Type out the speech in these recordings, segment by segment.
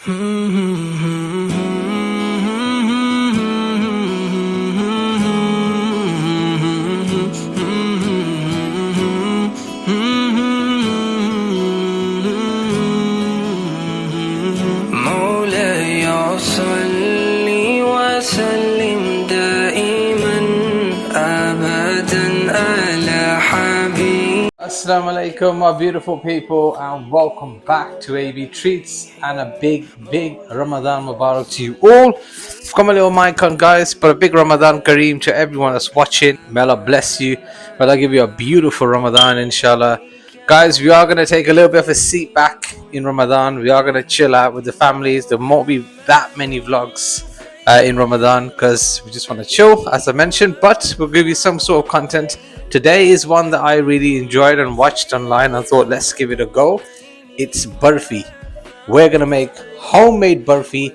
مولاي صل وسلم دائما أبدا على حبيبي. Assalamu alaikum, my beautiful people, and welcome back to AB Treats, and a big Ramadan Mubarak to you all. Come a little mic on, guys, but a big Ramadan Kareem to everyone that's watching. May Allah bless you. May Allah give you a beautiful Ramadan, inshallah. Guys, we are going to take a little bit of a seat back in Ramadan. We are going to chill out with the families. There won't be that many vlogs in Ramadan because we just want to chill, as I mentioned, but we'll give you some sort of content. Today is one that I really enjoyed and watched online. I thought, let's give it a go. It's burfi. We're gonna make homemade burfi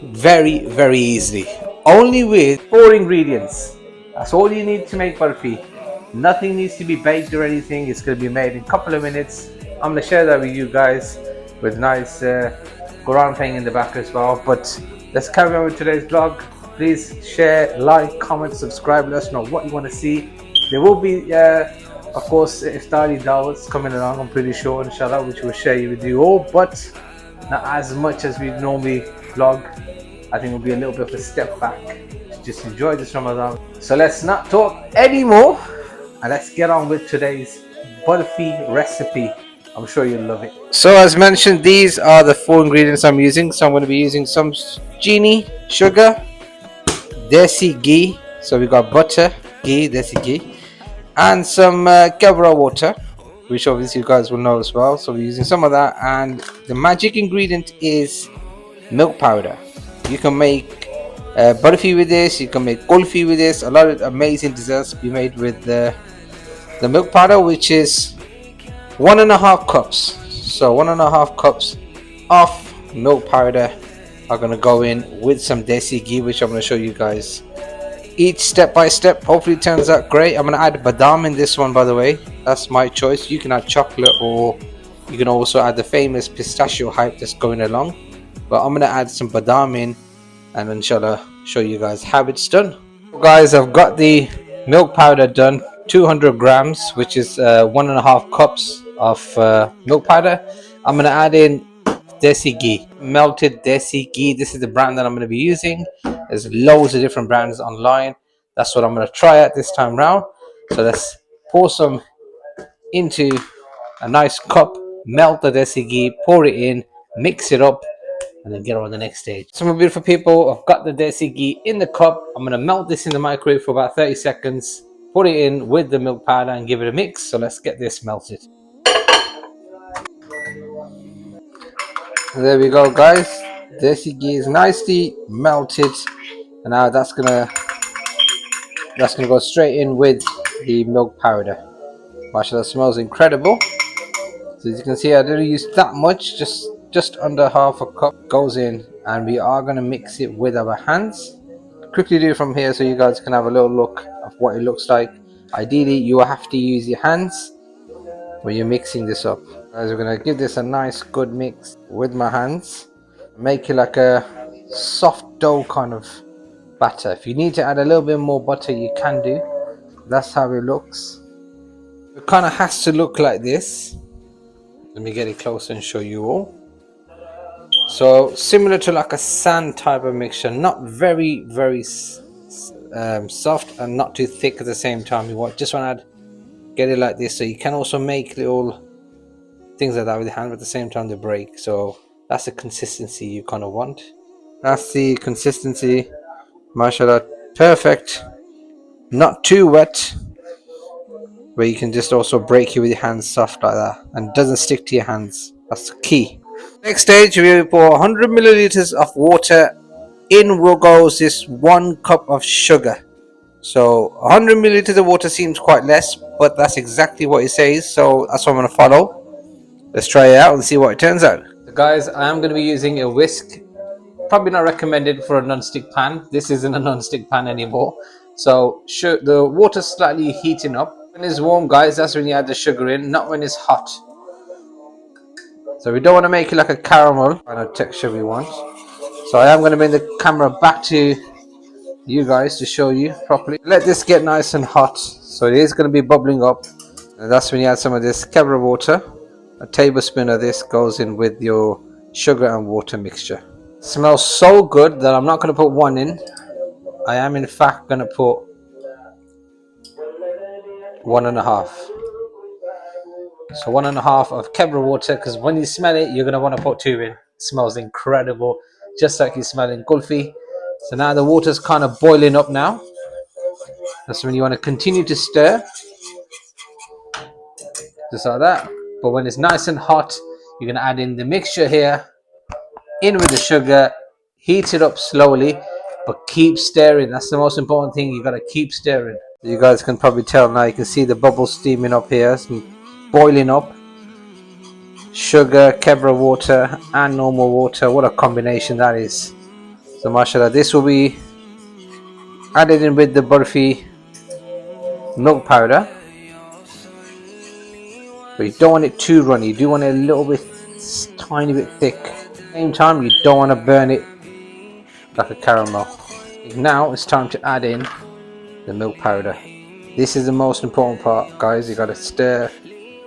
very easily, only with 4 ingredients. That's all you need to make burfi. Nothing needs to be baked or anything. It's gonna be made in a couple of minutes. I'm gonna share that with you guys with nice Quran playing in the back as well. But let's carry on with today's vlog. Please share, like, comment, subscribe. Let us know what you want to see. There will be, of course, iftari dawats coming along, I'm pretty sure, inshallah, which we'll share with you all, but not as much as we normally vlog. I think it'll be a little bit of a step back to just enjoy this Ramadan. So let's not talk anymore, and let's get on with today's burfi recipe. I'm sure you'll love it. So as mentioned, these are the 4 ingredients I'm using. So I'm going to be using some chini, sugar, Desi ghee. So we got butter, ghee, Desi ghee, and some kevra water, which obviously you guys will know as well. So we're using some of that, and the magic ingredient is milk powder. You can make burfi with this, you can make kulfi with this. A lot of amazing desserts be made with the milk powder, which is 1.5 cups. So 1.5 cups of milk powder are going to go in with some Desi ghee, which I'm going to show you guys each step by step. Hopefully it turns out great. I'm going to add Badam in this one, by the way. That's my choice. You can add chocolate, or you can also add the famous pistachio hype that's going along, but I'm going to add some Badam in, and inshallah show you guys how it's done. Guys, I've got the milk powder done, 200 grams, which is 1.5 cups of milk powder. I'm going to add in Desi ghee, melted Desi ghee. This is the brand that I'm going to be using. There's loads of different brands online. That's what I'm going to try at this time round. So let's pour some into a nice cup, melt the Desi ghee, pour it in, mix it up, and then get on the next stage. So my beautiful people, I've got the Desi ghee in the cup. I'm going to melt this in the microwave for about 30 seconds, put it in with the milk powder and give it a mix. So let's get this melted. There we go, guys. Desi ghee is nicely melted, and now that's gonna go straight in with the milk powder. Mashallah, smells incredible. So as you can see, I didn't use that much, just under half a cup goes in, and we are gonna mix it with our hands. Quickly do it from here so you guys can have a little look of what it looks like. Ideally, you will have to use your hands when you're mixing this up. Guys, we're gonna give this a nice good mix with my hands. Make it like a soft dough kind of batter. If you need to add a little bit more butter, you can do. That's how it looks. It kind of has to look like this. Let me get it closer and show you all. So similar to like a sand type of mixture, not very soft and not too thick at the same time. You just want to get it like this. So you can also make little things like that with your hand, but at the same time they break. So that's the consistency you kind of want. That's the consistency. Mashallah, perfect. Not too wet, but you can just also break it with your hands soft like that, and it doesn't stick to your hands. That's the key. Next stage, we pour 100 milliliters of water. In goes this 1 cup of sugar. So 100 milliliters of water seems quite less, but that's exactly what it says, so that's what I'm going to follow. Let's try it out and see what it turns out. So guys, I am going to be using a whisk. Probably not recommended for a non-stick pan. This isn't a non-stick pan anymore. So the water's slightly heating up. When it's warm, guys, that's when you add the sugar in, not when it's hot. So we don't want to make it like a caramel kind of texture we want. So I am going to bring the camera back to you guys to show you properly. Let this get nice and hot. So it is going to be bubbling up. And that's when you add some of this Kebra water. A tablespoon of this goes in with your sugar and water mixture. It smells so good that I'm not going to put one in. I am in fact going to put 1.5. So 1.5 of Kebra water, because when you smell it, you're going to want to put 2 in. It smells incredible, just like you smell in kulfi. So now the water's kind of boiling up now. That's when you want to continue to stir, just like that. But when it's nice and hot, you're going to add in the mixture here, in with the sugar, heat it up slowly, but keep stirring. That's the most important thing. You got to keep stirring. You guys can probably tell now. You can see the bubbles steaming up here, boiling up. Sugar, Kebra water, and normal water. What a combination that is! So, mashallah, this will be added in with the burfi milk powder. But you don't want it too runny. You do want it a little bit, tiny bit thick. At the same time, you don't want to burn it like a caramel. Now it's time to add in the milk powder. This is the most important part, guys. You got to stir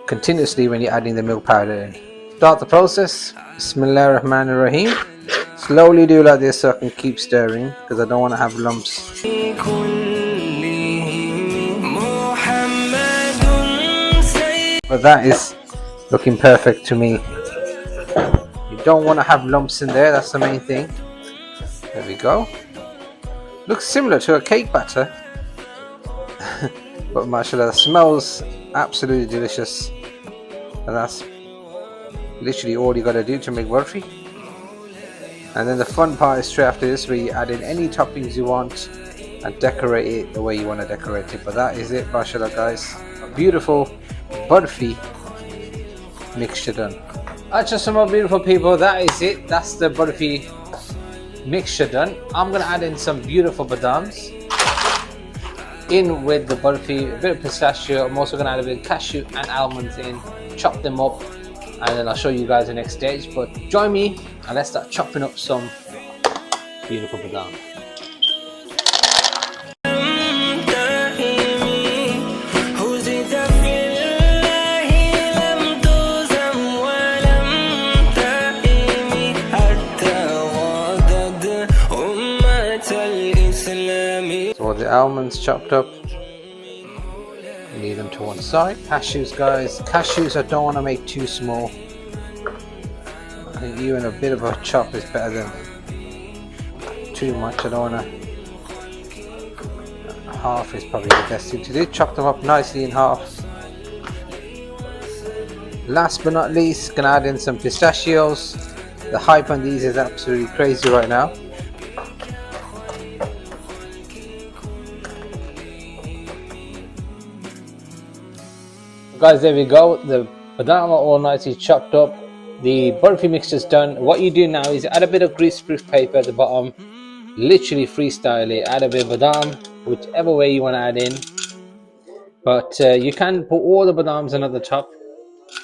continuously when you're adding the milk powder in. Start the process. Bismillah ar-Rahman ar-Rahim. Slowly do like this so I can keep stirring, because I don't want to have lumps. But that is looking perfect to me. You don't want to have lumps in there, that's the main thing. There we go. Looks similar to a cake batter. But mashallah, it smells absolutely delicious. And that's literally all you got to do to make burfi. And then the fun part is straight after this, where you add in any toppings you want and decorate it the way you want to decorate it. But that is it, mashallah, guys. A beautiful burfi mixture done. That's just some more beautiful people. That is it. That's the burfi mixture done. I'm going to add in some beautiful badams in with the burfi, a bit of pistachio. I'm also going to add a bit of cashew and almonds in, chop them up, and then I'll show you guys the next stage. But join me and let's start chopping up some beautiful badam. So all the almonds chopped up, leave them to one side. Cashews, guys, cashews I don't want to make too small. I think even a bit of a chop is better than too much. I don't want to. Half is probably the best thing to do. Chop them up nicely in half. Last but not least, gonna add in some pistachios. The hype on these is absolutely crazy right now. Guys, there we go. The badam are all nicely chopped up. The burfi mixture is done. What you do now is add a bit of greaseproof paper at the bottom. Literally freestyle it. Add a bit of badam, whichever way you want to add in. But you can put all the badams in at the top.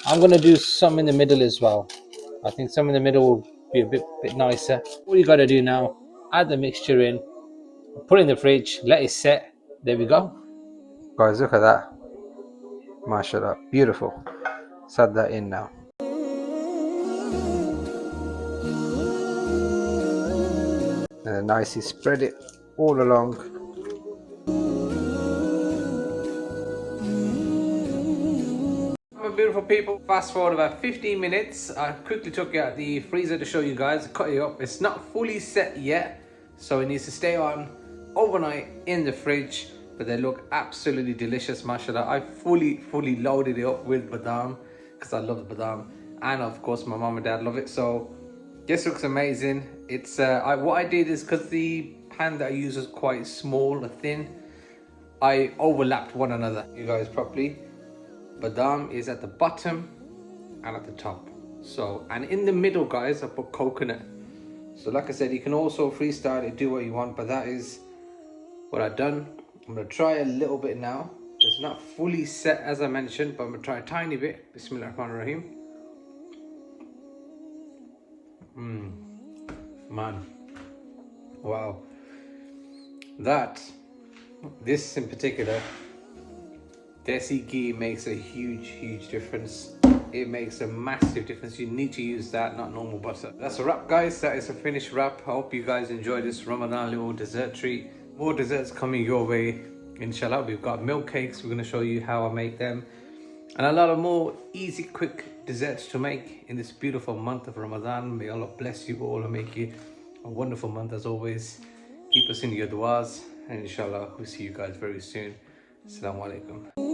I'm going to do some in the middle as well. I think some in the middle will be a bit nicer. All you got to do now, add the mixture in, put it in the fridge, let it set. There we go. Guys, look at that. MashaAllah, beautiful. Let's add that in now. And then nicely spread it all along. Beautiful people, fast forward about 15 minutes. I quickly took it out the freezer to show you guys, cut it up. It's not fully set yet, so it needs to stay on overnight in the fridge. But they look absolutely delicious, mashallah. I fully loaded it up with badam because I love the badam, and of course my mom and dad love it. So this looks amazing. It's what I did is, because the pan that I use is quite small and thin, I overlapped one another. You guys properly. Badam is at the bottom and at the top. So, and in the middle, guys, I put coconut. So like I said, you can also freestyle it, do what you want, but that is what I've done. I'm gonna try a little bit now. It's not fully set as I mentioned, but I'm gonna try a tiny bit. Bismillah ar-Rahman ar-Rahim. Man, wow. This in particular, Desi ghee makes a huge difference. It makes a massive difference. You need to use that, not normal butter. That's a wrap, guys. That is a finished wrap. I hope you guys enjoy this Ramadan little dessert treat. More desserts coming your way, inshallah. We've got milk cakes. We're going to show you how I make them, and a lot of more easy, quick desserts to make in this beautiful month of Ramadan. May Allah bless you all and make it a wonderful month as always. Keep us in your du'as, and inshallah we'll see you guys very soon. Assalamu alaikum.